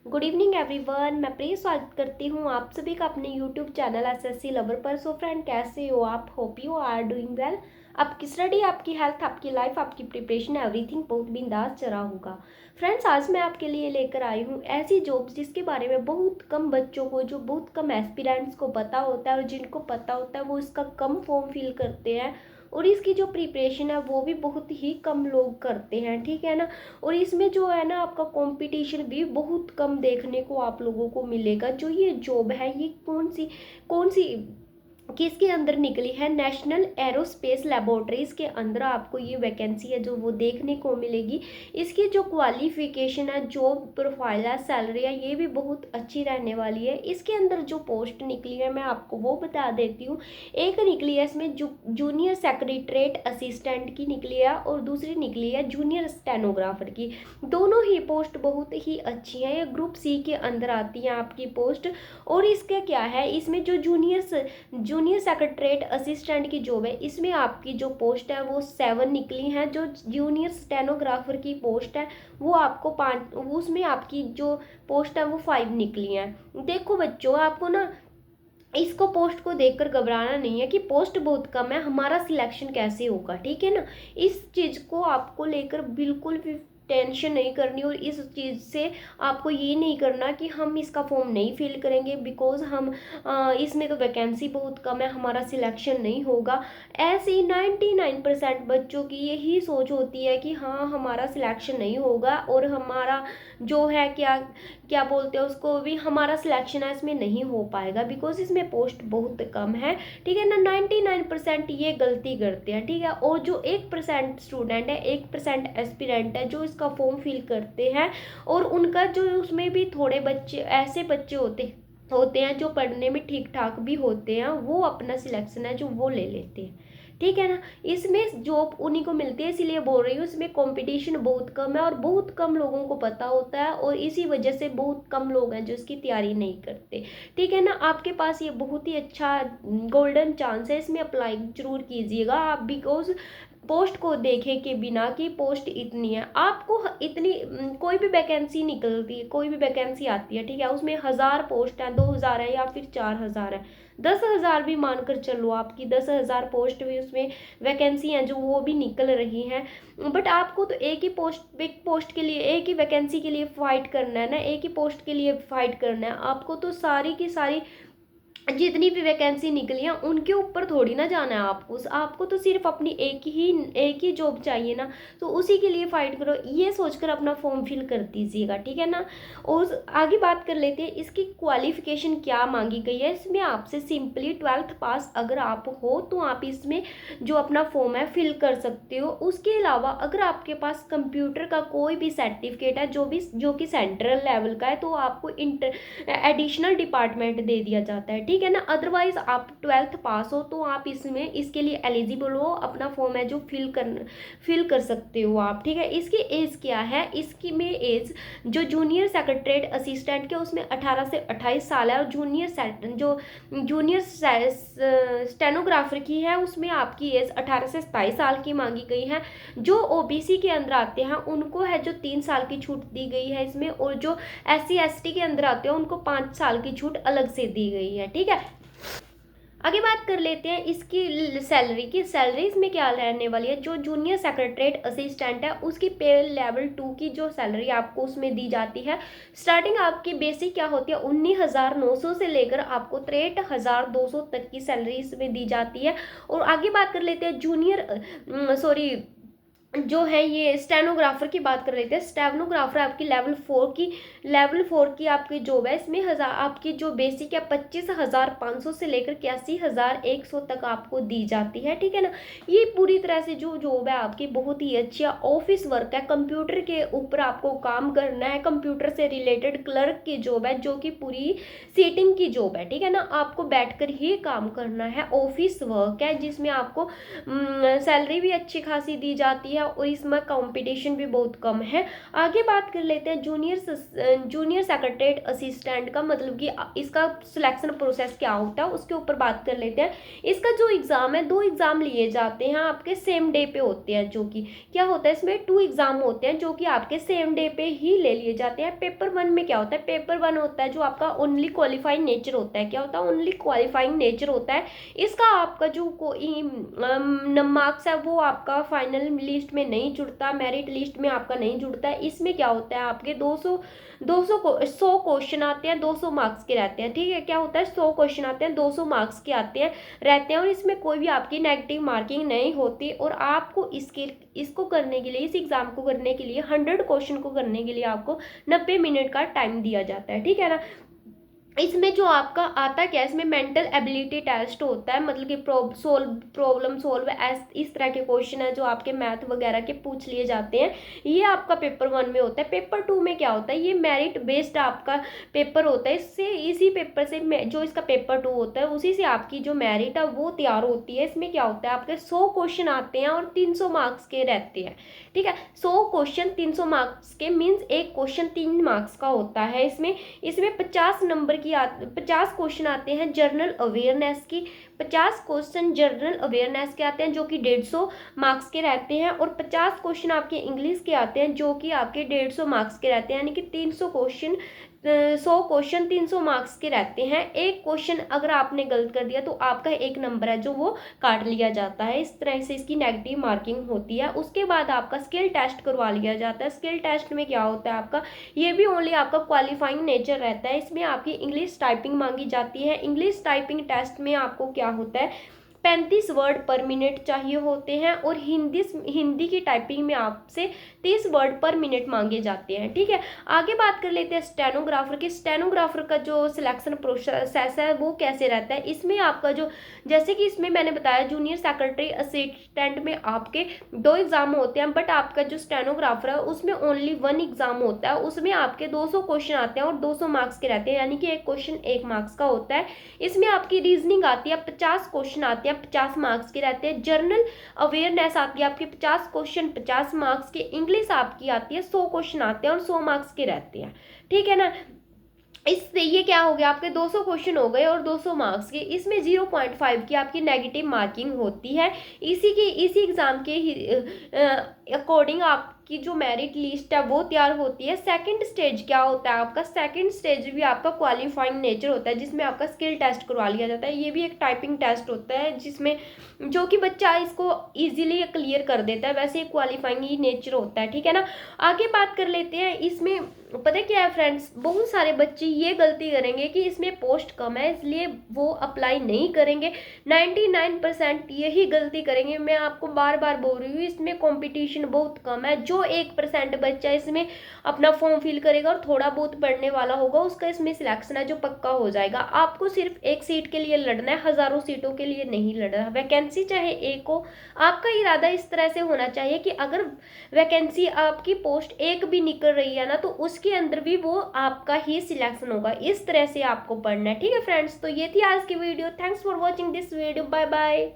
Good evening everyone. मैं प्रिय स्वागत करती हूँ आप सभी का अपने यूट्यूब चैनल एसएससी लवर पर। सो फ्रेंड, कैसे हो आप? Hope you are doing well. आपकी स्टडी, आपकी हेल्थ, आपकी लाइफ, आपकी प्रिपरेशन, एवरीथिंग बहुत बिंदास चला होगा। फ्रेंड्स, आज मैं आपके लिए लेकर आई हूँ ऐसी जॉब्स जिसके बारे में बहुत कम बच्चों को, जो बहुत कम एस्पिरेंट्स को पता होता है, और जिनको पता होता है वो इसका कम फॉर्म फिल करते हैं, और इसकी जो प्रिपरेशन है वो भी बहुत ही कम लोग करते हैं, ठीक है ना। और इसमें जो है ना, आपका कंपटीशन भी बहुत कम देखने को आप लोगों को मिलेगा। जो ये जॉब है, ये कौन सी किसके अंदर निकली है? नेशनल एरोस्पेस लेबोरेटरीज के अंदर आपको ये वैकेंसी है जो वो देखने को मिलेगी। इसकी जो क्वालिफिकेशन है, जॉब प्रोफाइल है, सैलरी है, ये भी बहुत अच्छी रहने वाली है। इसके अंदर जो पोस्ट निकली है मैं आपको वो बता देती हूँ। एक निकली है इसमें जूनियर सेक्रेटरीट असिस्टेंट की निकली है, और दूसरी निकली है जूनियर स्टेनोग्राफर की। दोनों ही पोस्ट बहुत ही अच्छी हैं। ये ग्रुप सी के अंदर आती है आपकी पोस्ट। और इसका क्या है, इसमें जो जूनियर सेक्रेटरीट असिस्टेंट की जॉब है, इसमें आपकी जो पोस्ट है वो 7 निकली हैं। जो जूनियर स्टेनोग्राफर की पोस्ट है वो आपको 5, उसमें आपकी जो पोस्ट है वो 5 निकली हैं। देखो बच्चों, आपको ना इसको पोस्ट को देखकर घबराना नहीं है कि पोस्ट बहुत कम है, हमारा सिलेक्शन कैसे होगा, ठीक है ना। इस चीज़ को आपको लेकर बिल्कुल भी टेंशन नहीं करनी, और इस चीज़ से आपको ये नहीं करना कि हम इसका फॉर्म नहीं फिल करेंगे बिकॉज हम इसमें तो वैकेंसी बहुत कम है, हमारा सिलेक्शन नहीं होगा। ऐसे ही 99% बच्चों की यही सोच होती है कि हाँ, हमारा सिलेक्शन नहीं होगा, और हमारा जो है क्या क्या बोलते हैं उसको, भी हमारा सिलेक्शन है इसमें नहीं हो पाएगा बिकॉज इसमें पोस्ट बहुत कम है, ठीक है ना। 99% ये गलती करते हैं, ठीक है। और जो 1% स्टूडेंट है, 1% एस्पिरेंट है जो इसका फॉर्म फिल करते हैं, और उनका जो उसमें भी थोड़े बच्चे ऐसे बच्चे होते हैं जो पढ़ने में ठीक ठाक भी होते हैं, वो अपना सिलेक्शन है जो वो ले लेते हैं, ठीक है ना। इसमें जॉब उन्हीं को मिलती है, इसीलिए बोल रही हूँ इसमें कंपटीशन बहुत कम है, और बहुत कम लोगों को पता होता है, और इसी वजह से बहुत कम लोग हैं जो इसकी तैयारी नहीं करते, ठीक है ना। आपके पास ये बहुत ही अच्छा गोल्डन चांस है, इसमें अप्लाई जरूर कीजिएगा आप, बिकॉज पोस्ट को देखे के बिना कि पोस्ट इतनी है, आपको इतनी कोई भी वैकेंसी निकलती है, कोई भी वैकेंसी आती है, ठीक है, उसमें 1000 पोस्ट है, 2000 है, या फिर 4000 है, 10,000 भी मानकर चलो, आपकी 10,000 पोस्ट भी उसमें वैकेंसी हैं जो वो भी निकल रही हैं। बट आपको तो एक पोस्ट के लिए, एक ही वैकेंसी के लिए फाइट करना है ना, एक ही पोस्ट के लिए फाइट करना है आपको, तो सारी की सारी जितनी भी वैकेंसी निकली है उनके ऊपर थोड़ी ना जाना है आपको। आपको तो सिर्फ अपनी एक ही जॉब चाहिए ना, तो उसी के लिए फाइट करो, ये सोचकर अपना फॉर्म फिल कर दीजिएगा, ठीक है ना। और आगे बात कर लेते हैं, इसकी क्वालिफिकेशन क्या मांगी गई है। इसमें आपसे सिंपली 12th पास अगर आप हो तो आप इसमें जो अपना फॉर्म है फिल कर सकते हो। उसके अलावा अगर आपके पास कंप्यूटर का कोई भी सर्टिफिकेट है जो कि सेंट्रल लेवल का है, तो आपको एडिशनल डिपार्टमेंट दे दिया जाता है, ठीक है ना। अदरवाइज आप 12th पास हो तो आप इसमें इसके लिए एलिजिबल हो, अपना फॉर्म है जो फिल कर सकते हो आप, ठीक है। इसकी एज क्या है, इसकी में एज जो जूनियर सेक्रेटरीट असिस्टेंट के उसमें 18 से 28 साल है, और जूनियर स्टेनोग्राफर की है उसमें आपकी एज 18 से 27 साल की मांगी गई है। जो ओबीसी के अंदर आते हैं उनको है जो 3 साल की छूट दी गई है इसमें, और जो SC ST के अंदर आते हैं उनको 5 साल की छूट अलग से दी गई है, ठीक है। आगे बात कर लेते हैं इसकी सैलरी की। सैलरी इसमें क्या रहने वाली है, जो जूनियर सेक्रेटरीट असिस्टेंट है उसकी पे लेवल 2 की जो सैलरी आपको उसमें दी जाती है। स्टार्टिंग आपकी बेसिक क्या होती है, 19,900 से लेकर आपको 63,200 तक की सैलरी इसमें दी जाती है। और आगे बात कर लेते हैं जो है ये स्टेनोग्राफर की बात कर लेते हैं। स्टेनोग्राफर आपकी लेवल 4 की आपकी जॉब है। इसमें आपकी जो बेसिक है 25,500 से लेकर 81,100 तक आपको दी जाती है, ठीक है ना। ये पूरी तरह से जो जॉब है आपकी बहुत ही अच्छी है। ऑफिस वर्क है, कंप्यूटर के ऊपर आपको काम करना है, कंप्यूटर से रिलेटेड क्लर्क की जॉब है जो कि पूरी सीटिंग की जॉब है, ठीक है ना। आपको बैठकर ही काम करना है, ऑफिस वर्क है जिसमें आपको सैलरी भी अच्छी खासी दी जाती है, है और इसमें कंपटीशन भी बहुत कम है। आगे बात कर लेते हैं जूनियर सेक्रेटरीट असिस्टेंट का, मतलब कि इसका सिलेक्शन प्रोसेस क्या होता है उसके ऊपर बात कर लेते हैं। इसका जो एग्ज़ाम है, 2 एग्ज़ाम लिए जाते हैं आपके सेम डे पे होते हैं, जो कि क्या होता है इसमें 2 एग्ज़ाम होते हैं जो कि आपके सेम डे पे ही ले लिए जाते हैं। पेपर 1 में क्या होता है, पेपर 1 होता है जो आपका ओनली क्वालिफाइंग नेचर होता है। क्या होता है, ओनली क्वालिफाइंग नेचर होता है। इसका आपका जो मार्क्स है वो आपका फाइनल लिस्ट में नहीं जुड़ता, मेरिट लिस्ट में आपका नहीं जुड़ता है। इसमें क्या होता है, आपके 100 क्वेश्चन आते हैं, 200 मार्क्स के रहते हैं। ठीक है, क्या होता है 100 क्वेश्चन आते हैं, 200 मार्क्स के रहते हैं और इसमें कोई भी आपकी नेगेटिव मार्किंग नहीं होती। और आपको इसको करने के लिए, इस एग्ज़ाम को करने के लिए 100 क्वेश्चन को करने के लिए आपको 90 मिनट का टाइम दिया जाता है। ठीक है ना। इसमें जो आपका आता क्या है, इसमें मेंटल एबिलिटी टेस्ट होता है, मतलब कि प्रॉब्लम सोल्व इस तरह के क्वेश्चन है जो आपके मैथ वगैरह के पूछ लिए जाते हैं। ये आपका पेपर 1 में होता है। पेपर 2 में क्या होता है, ये मेरिट बेस्ड आपका पेपर होता है। इसी पेपर से जो इसका पेपर 2 होता है उसी से आपकी जो मेरिट है वो तैयार होती है। इसमें क्या होता है, आपके 100 क्वेश्चन आते हैं और 300 मार्क्स के रहते हैं। ठीक है, 100 क्वेश्चन 300 मार्क्स के मीन्स एक क्वेश्चन 3 मार्क्स का होता है। इसमें 50 नंबर 50 क्वेश्चन आते हैं जनरल अवेयरनेस की, 50 क्वेश्चन जनरल अवेयरनेस के आते हैं जो कि 150 मार्क्स के रहते हैं और 50 क्वेश्चन आपके इंग्लिश के आते हैं जो कि आपके 150 मार्क्स के रहते हैं। यानी कि 300 क्वेश्चन 100 क्वेश्चन 300 मार्क्स के रहते हैं। एक क्वेश्चन अगर आपने गलत कर दिया तो आपका 1 नंबर है जो वो काट लिया जाता है। इस तरह से इसकी नेगेटिव मार्किंग होती है। उसके बाद आपका स्किल टेस्ट करवा लिया जाता है। स्किल टेस्ट में क्या होता है आपका, ये भी ओनली आपका क्वालिफाइंग नेचर रहता है। इसमें आपकी इंग्लिश टाइपिंग मांगी जाती है। इंग्लिश टाइपिंग टेस्ट में आपको क्या होता है, 35 वर्ड पर मिनट चाहिए होते हैं और हिंदी की टाइपिंग में आपसे 30 वर्ड पर मिनट मांगे जाते हैं। ठीक है, आगे बात कर लेते हैं स्टेनोग्राफर की। स्टेनोग्राफर का जो सिलेक्शन प्रोसेस है वो कैसे रहता है। इसमें आपका जो, जैसे कि इसमें मैंने बताया जूनियर सेक्रेटरी असिस्टेंट में आपके 2 एग्जाम होते हैं, बट आपका जो स्टेनोग्राफर है उसमें ओनली 1 एग्जाम होता है। उसमें आपके 200 क्वेश्चन आते हैं और 200 मार्क्स के रहते हैं, यानी कि एक क्वेश्चन 1 मार्क्स का होता है। इसमें आपकी रीजनिंग आती है, 50 क्वेश्चन आते हैं, 50 मार्क्स के रहते हैं। जनरल अवेयरनेस आती है आपके 50 क्वेश्चन 50 मार्क्स के। इंग्लिश आपकी आती है 100 क्वेश्चन आते हैं और 100 मार्क्स के रहते हैं। ठीक है ना। इससे ये क्या हो गया, आपके 200 क्वेश्चन हो गए और 200 मार्क्स के। इसमें 0.5 की आपकी नेगेटिव मार्किंग होती है। इसी एग्ज़ाम के अकॉर्डिंग आपकी जो मेरिट लिस्ट है वो तैयार होती है। सेकंड स्टेज क्या होता है आपका, सेकंड स्टेज भी आपका क्वालिफाइंग नेचर होता है जिसमें आपका स्किल टेस्ट करवा लिया जाता है। ये भी एक टाइपिंग टेस्ट होता है जिसमें जो कि बच्चा इसको इजीली क्लियर कर देता है, वैसे क्वालिफाइंग ही नेचर होता है। ठीक है ना। आगे बात कर लेते हैं। इसमें पता क्या है फ्रेंड्स, बहुत सारे बच्चे ये गलती करेंगे कि इसमें पोस्ट कम है इसलिए वो अप्लाई नहीं करेंगे। 99% यही गलती करेंगे। मैं आपको बार बार बोल रही हूँ, इसमें कंपटीशन बहुत कम है। जो 1% बच्चा इसमें अपना फॉर्म फिल करेगा और थोड़ा बहुत पढ़ने वाला होगा उसका इसमें सिलेक्शन है जो पक्का हो जाएगा। आपको सिर्फ एक सीट के लिए लड़ना है, हज़ारों सीटों के लिए नहीं लड़ना। वैकेंसी चाहे एक हो, आपका इरादा इस तरह से होना चाहिए कि अगर वैकेंसी आपकी पोस्ट एक भी निकल रही है ना तो उसके अंदर भी वो आपका ही सिलेक्शन होगा। इस तरह से आपको पढ़ना है। ठीक है फ्रेंड्स, तो ये थी आज की video. Thanks for watching this video. Bye bye.